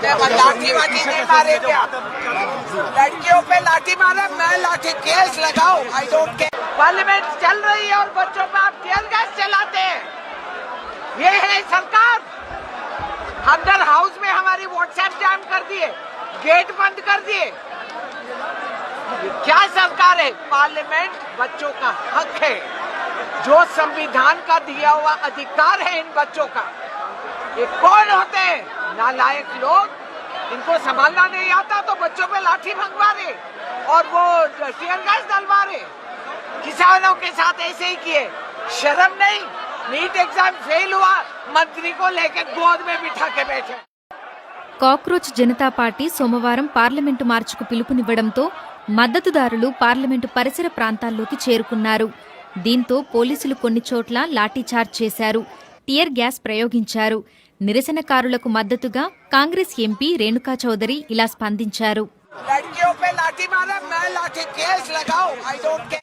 लाठी वाठी नहीं मारे क्या? लड़कियों पे लाठी मारे, मैं लाठी केस लगाऊं? I don't care. पार्लियामेंट चल रही है और बच्चों पे आप टीयर गैस चलाते हैं, ये है सरकार? अंदर हाउस में हमारी व्हाट्सएप जैम कर दिए, गेट बंद कर दिए, क्या सरकार है? पार्लियामेंट बच्चों का हक है, जो संविधान का दिया हुआ अधिकार है इन बच्चों का। ये कौन होते हैं? नालायक लोग, इनको संभालना नहीं आता तो बच्चों पे लाठी भंगवा रहे और वो टीयर गैस डलवा रहे। किसानों के साथ ऐसे ही किए, शर्म नहीं? नीट एग्जाम फेल हुआ, मंत्री को लेके गोद में बिठा के बैठे। కాక్రోచ్ జనతా పార్టీ సోమవారం పార్లమెంటు మార్చుకు పిలుపునివ్వడంతో మద్దతుదారులు పార్లమెంటు పరిసర ప్రాంతాల్లోకి చేరుకున్నారు. దీంతో పోలీసులు కొన్ని చోట్ల లాఠీచార్జ్ చేశారు, టియర్ గ్యాస్ ప్రయోగించారు. నిరసనకారులకు మద్దతుగా కాంగ్రెస్ ఎంపీ రేణుకా చౌదరి ఇలా స్పందించారు. लड़कियों पे लाठी मारे, मैं लाठी केस लगाऊं? I don't care.